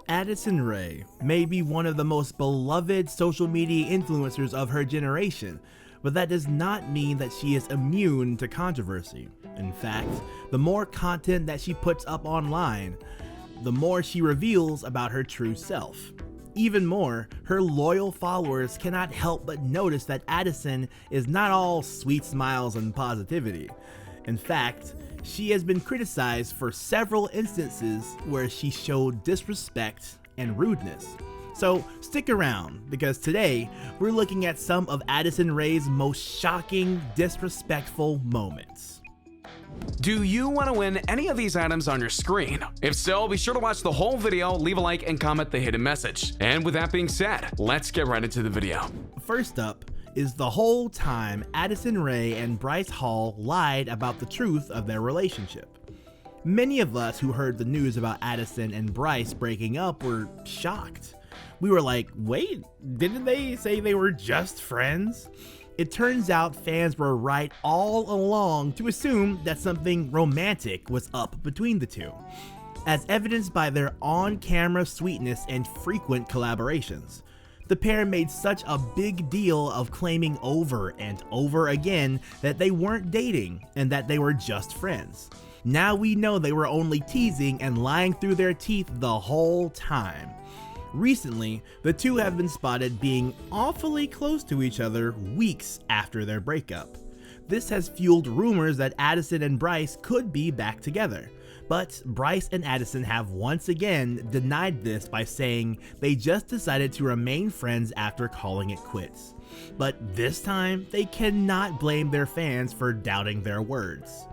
Addison Rae may be one of the most beloved social media influencers of her generation, but that does not mean that she is immune to controversy. In fact, the more content that she puts up online, the more she reveals about her true self. Even more, her loyal followers cannot help but notice that Addison is not all sweet smiles and positivity. In fact, she has been criticized for several instances where she showed disrespect and rudeness. So stick around, because today we're looking at some of Addison Rae's most shocking, disrespectful moments. Do you want to win any of these items on your screen? If so, be sure to watch the whole video, leave a like, and comment the hidden message. And with that being said, let's get right into the video. First up is the whole time Addison Rae and Bryce Hall lied about the truth of their relationship. Many of us who heard the news about Addison and Bryce breaking up were shocked. We were like, wait, didn't they say they were just friends? It turns out fans were right all along to assume that something romantic was up between the two, as evidenced by their on-camera sweetness and frequent collaborations. The pair made such a big deal of claiming over and over again that they weren't dating and that they were just friends. Now we know they were only teasing and lying through their teeth the whole time. Recently, the two have been spotted being awfully close to each other weeks after their breakup. This has fueled rumors that Addison and Bryce could be back together. But Bryce and Addison have once again denied this by saying they just decided to remain friends after calling it quits. But this time, they cannot blame their fans for doubting their words.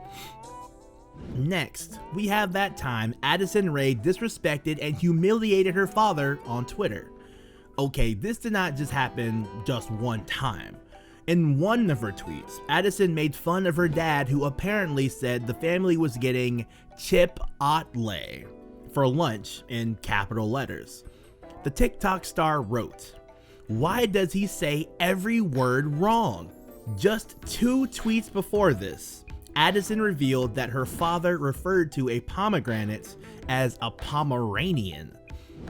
Next, we have that time Addison Rae disrespected and humiliated her father on Twitter. Okay, this did not just happen just one time. In one of her tweets, Addison made fun of her dad, who apparently said the family was getting Chipotle for lunch in capital letters. The TikTok star wrote, "Why does he say every word wrong?" Just 2 tweets before this, Addison revealed that her father referred to a pomegranate as a Pomeranian.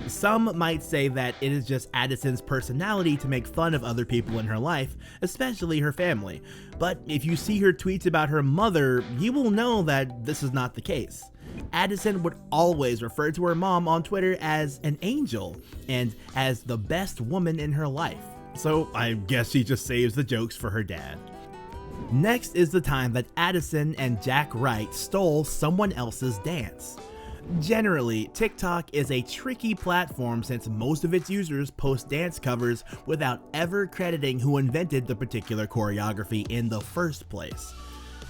Some might say that it is just Addison's personality to make fun of other people in her life, especially her family. But if you see her tweets about her mother, you will know that this is not the case. Addison would always refer to her mom on Twitter as an angel and as the best woman in her life. So I guess she just saves the jokes for her dad. Next is the time that Addison and Jack Wright stole someone else's dance. Generally, TikTok is a tricky platform since most of its users post dance covers without ever crediting who invented the particular choreography in the first place.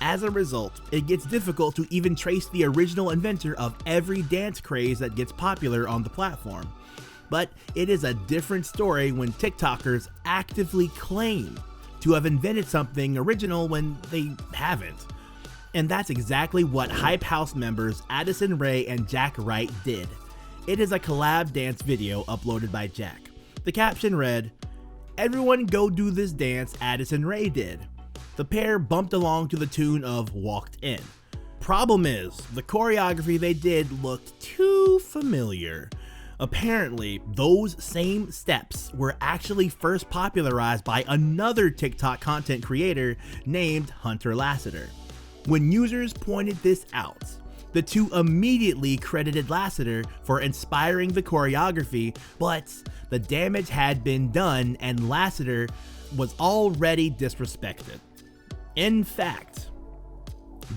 As a result, it gets difficult to even trace the original inventor of every dance craze that gets popular on the platform. But it is a different story when TikTokers actively claim to have invented something original when they haven't. And that's exactly what Hype House members Addison Rae and Jack Wright did. It is a collab dance video uploaded by Jack. The caption read, "Everyone go do this dance Addison Rae did." The pair bumped along to the tune of Walked In. Problem is, the choreography they did looked too familiar. Apparently, those same steps were actually first popularized by another TikTok content creator named Hunter Lasseter. When users pointed this out, the two immediately credited Lasseter for inspiring the choreography, but the damage had been done and Lasseter was already disrespected. In fact,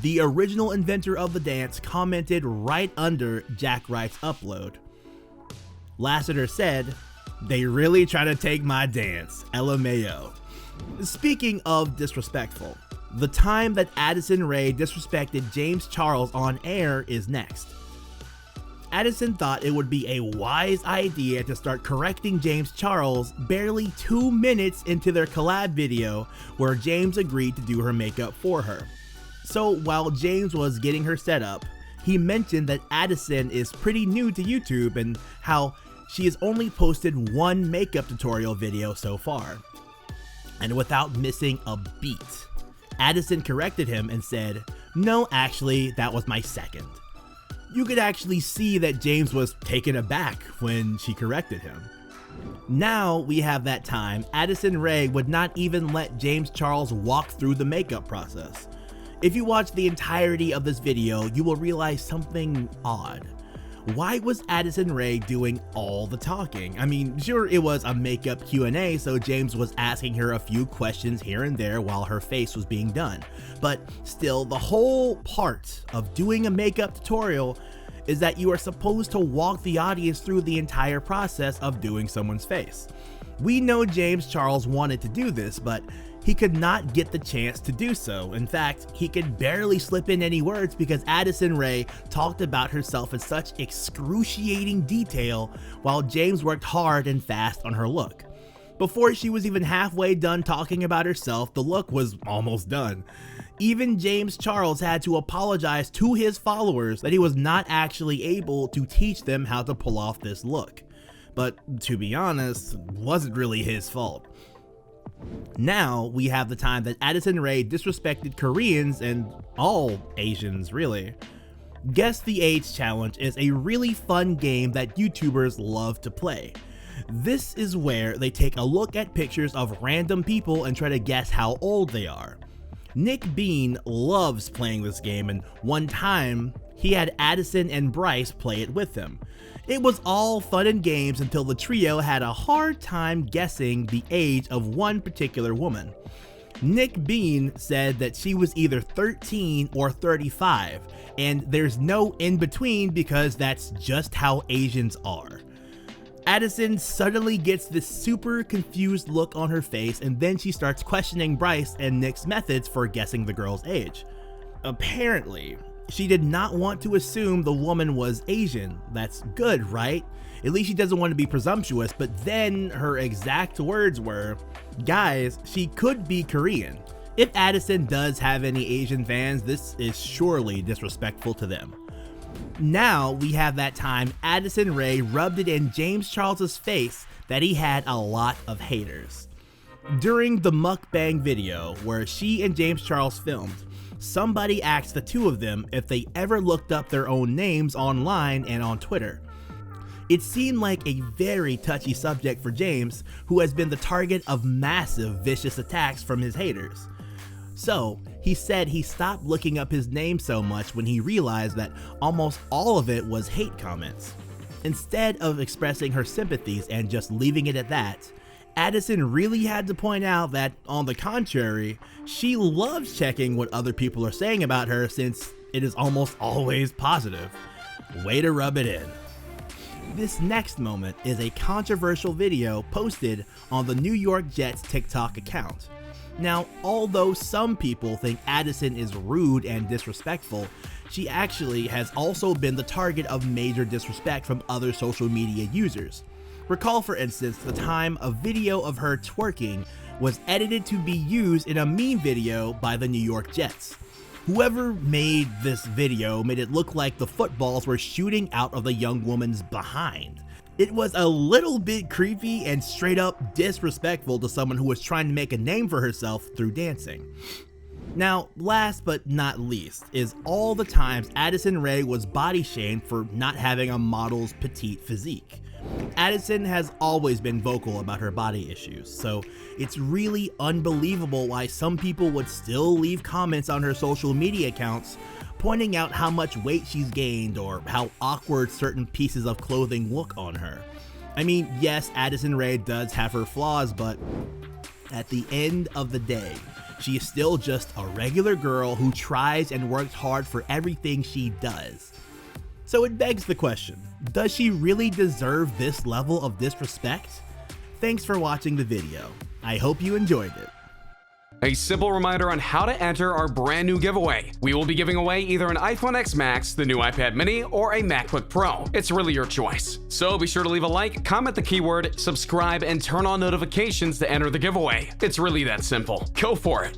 the original inventor of the dance commented right under Jack Wright's upload. Lasseter said, "They really try to take my dance, LMAO." Speaking of disrespectful, the time that Addison Rae disrespected James Charles on air is next. Addison thought it would be a wise idea to start correcting James Charles barely 2 minutes into their collab video where James agreed to do her makeup for her. So while James was getting her set up, he mentioned that Addison is pretty new to YouTube and how she has only posted 1 makeup tutorial video so far. And without missing a beat, Addison corrected him and said, "No, actually, that was my second." You could actually see that James was taken aback when she corrected him. Now we have that time Addison Rae would not even let James Charles walk through the makeup process. If you watch the entirety of this video, you will realize something odd. Why was Addison Rae doing all the talking? I mean, sure, it was a makeup Q&A, so James was asking her a few questions here and there while her face was being done. But still, the whole part of doing a makeup tutorial is that you are supposed to walk the audience through the entire process of doing someone's face. We know James Charles wanted to do this, but he could not get the chance to do so. In fact, he could barely slip in any words because Addison Rae talked about herself in such excruciating detail while James worked hard and fast on her look. Before she was even halfway done talking about herself, the look was almost done. Even James Charles had to apologize to his followers that he was not actually able to teach them how to pull off this look. But to be honest, it wasn't really his fault. Now we have the time that Addison Rae disrespected Koreans and all Asians really. Guess the Age Challenge is a really fun game that YouTubers love to play. This is where they take a look at pictures of random people and try to guess how old they are. Nick Bean loves playing this game, and one time he had Addison and BRYCE play it with him. It was all fun and games until the trio had a hard time guessing the age of one particular woman. Nick Bean said that she was either 13 or 35, and there's no in between because that's just how Asians are. Addison suddenly gets this super confused look on her face, and then she starts questioning BRYCE and Nick's methods for guessing the girl's age. Apparently, she did not want to assume the woman was Asian. That's good, right? At least she doesn't want to be presumptuous, but then her exact words were, "Guys, she could be Korean." If Addison does have any Asian fans, this is surely disrespectful to them. Now we have that time Addison Rae rubbed it in James Charles's face that he had a lot of haters. During the mukbang video where she and James Charles filmed, somebody asked the two of them if they ever looked up their own names online and on Twitter. It seemed like a very touchy subject for James, who has been the target of massive vicious attacks from his haters. So he said he stopped looking up his name so much when he realized that almost all of it was hate comments. Instead of expressing her sympathies and just leaving it at that, Addison really had to point out that, on the contrary, she loves checking what other people are saying about her since it is almost always positive. Way to rub it in. This next moment is a controversial video posted on the New York Jets TikTok account. Now, although some people think Addison is rude and disrespectful, she actually has also been the target of major disrespect from other social media users. Recall, for instance, the time a video of her twerking was edited to be used in a meme video by the New York Jets. Whoever made this video made it look like the footballs were shooting out of the young woman's behind. It was a little bit creepy and straight up disrespectful to someone who was trying to make a name for herself through dancing. Now, last but not least is all the times Addison Rae was body shamed for not having a model's petite physique. Addison has always been vocal about her body issues, so it's really unbelievable why some people would still leave comments on her social media accounts pointing out how much weight she's gained or how awkward certain pieces of clothing look on her. I mean, yes, Addison Rae does have her flaws, but at the end of the day, she is still just a regular girl who tries and works hard for everything she does. So it begs the question, does she really deserve this level of disrespect? Thanks for watching the video. I hope you enjoyed it. A simple reminder on how to enter our brand new giveaway. We will be giving away either an iPhone X Max, the new iPad mini, or a MacBook Pro. It's really your choice. So be sure to leave a like, comment the keyword, subscribe, and turn on notifications to enter the giveaway. It's really that simple. Go for it.